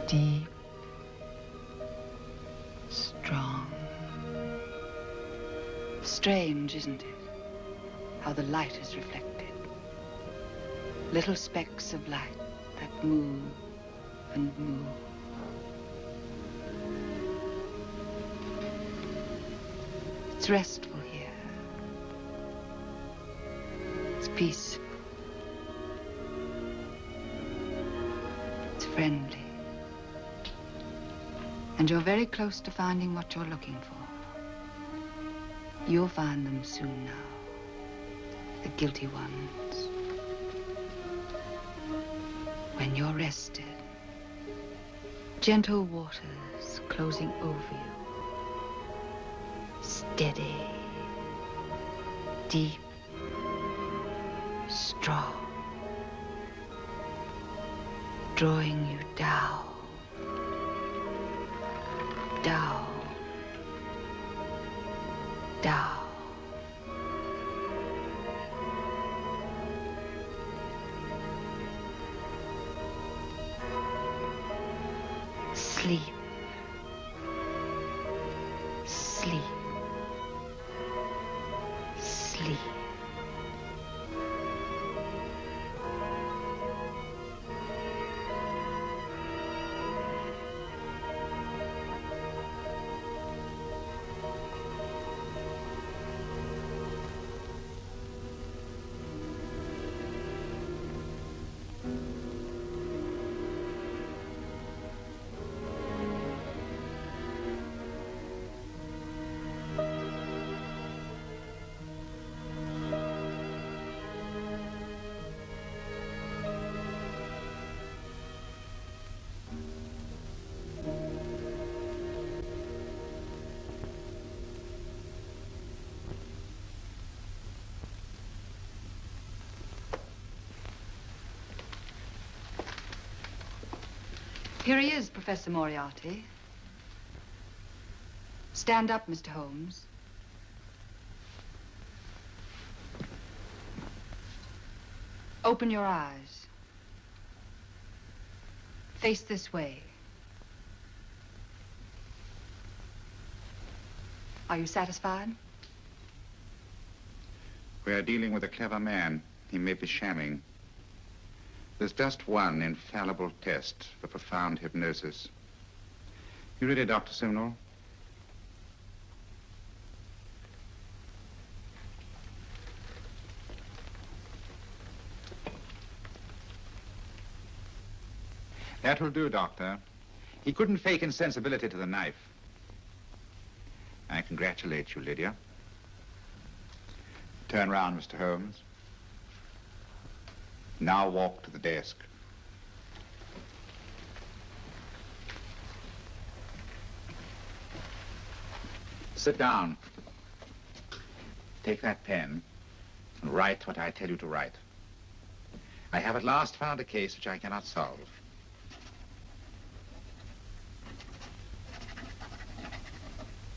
deep, strong. Strange, isn't it? How the light is reflected. Little specks of light that move and move. It's restful here. It's peaceful. It's friendly. And you're very close to finding what you're looking for. You'll find them soon now. The guilty ones. When you're rested, gentle waters closing over you. Steady, deep, strong. Drawing you down, down, down. Sleep. Sleep. Sleep. Here he is, Professor Moriarty. Stand up, Mr. Holmes. Open your eyes. Face this way. Are you satisfied? We are dealing with a clever man. He may be shamming. There's just one infallible test for profound hypnosis. You ready, Dr. Simnel? That will do, Doctor. He couldn't fake insensibility to the knife. I congratulate you, Lydia. Turn round, Mr. Holmes. Now walk to the desk. Sit down. Take that pen and write what I tell you to write. I have at last found a case which I cannot solve.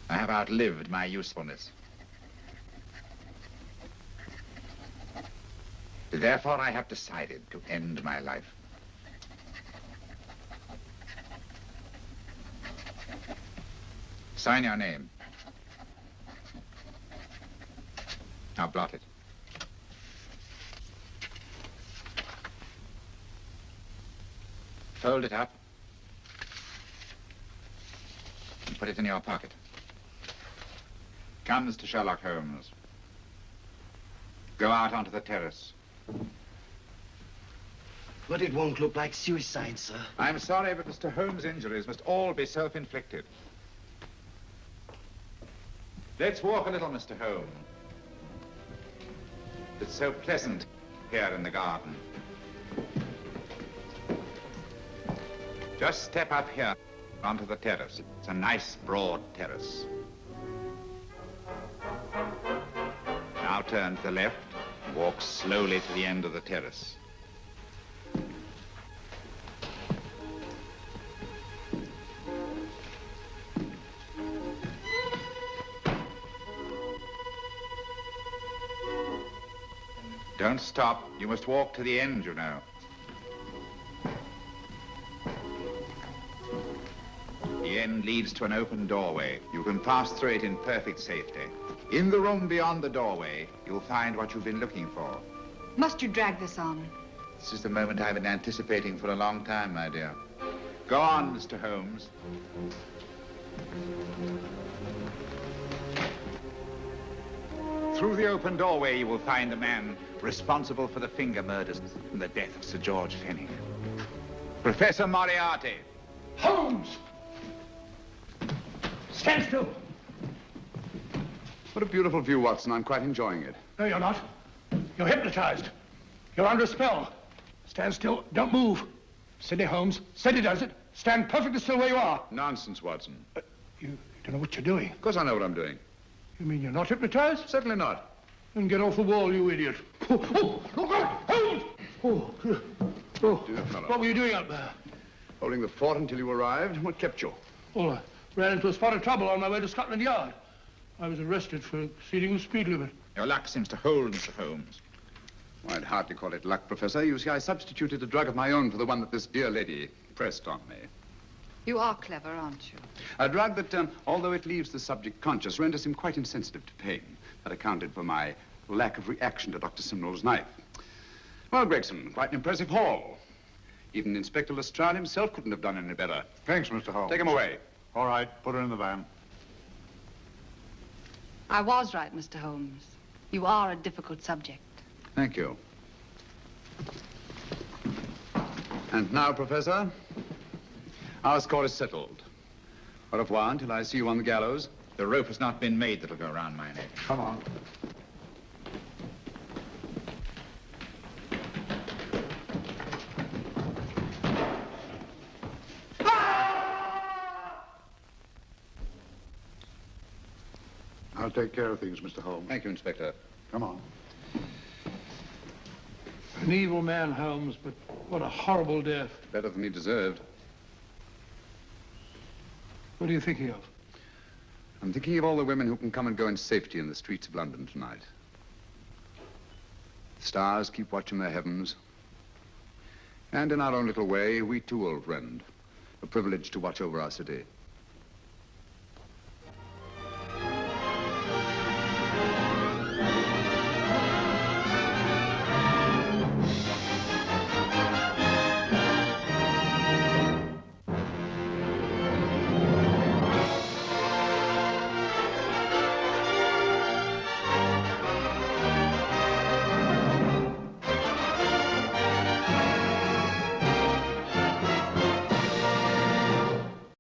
I have outlived my usefulness. Therefore, I have decided to end my life. Sign your name. Now blot it. Fold it up and put it in your pocket. Come, Mr. Sherlock Holmes. Go out onto the terrace. But it won't look like suicide, sir. I'm sorry, but Mr. Holmes' injuries must all be self-inflicted. Let's walk a little, Mr. Holmes. It's so pleasant here in the garden. Just step up here onto the terrace. It's a nice, broad terrace. Now turn to the left, walk slowly to the end of the terrace. Don't stop. You must walk to the end, you know. The end leads to an open doorway. You can pass through it in perfect safety. In the room beyond the doorway, you'll find what you've been looking for. Must you drag this on? This is the moment I've been anticipating for a long time, my dear. Go on, Mr. Holmes. Through the open doorway, you will find the man responsible for the finger murders and the death of Sir George Fenwick. Professor Moriarty. Holmes! Stand still. What a beautiful view, Watson. I'm quite enjoying it. No, you're not. You're hypnotized. You're under a spell. Stand still. Don't move. Steady, Holmes. Steady does it. Stand perfectly still where you are. Nonsense, Watson. You don't know what you're doing. Of course I know what I'm doing. You mean you're not hypnotized? Certainly not. Then get off the wall, you idiot. Oh, look out! Holmes! Dear fellow. What were you doing up there? Holding the fort until you arrived. What kept you? Well, I ran into a spot of trouble on my way to Scotland Yard. I was arrested for exceeding the speed limit. Your luck seems to hold, Mr. Holmes. Well, I'd hardly call it luck, Professor. You see, I substituted a drug of my own for the one that this dear lady pressed on me. You are clever, aren't you? A drug that, although it leaves the subject conscious, renders him quite insensitive to pain. That accounted for my lack of reaction to Dr. Simnel's knife. Well, Gregson, quite an impressive haul. Even Inspector Lestrade himself couldn't have done any better. Thanks, Mr. Holmes. Take him away. All right, put her in the van. I was right, Mr. Holmes. You are a difficult subject. Thank you. And now, Professor, our score is settled. Au revoir until I see you on the gallows. The rope has not been made that'll go around my neck. Come on. I'll take care of things, Mr. Holmes. Thank you, Inspector. Come on. An evil man, Holmes, but what a horrible death. Better than he deserved. What are you thinking of? I'm thinking of all the women who can come and go in safety in the streets of London tonight. Stars keep watch in their heavens. And in our own little way, we too, old friend, are privileged to watch over our city.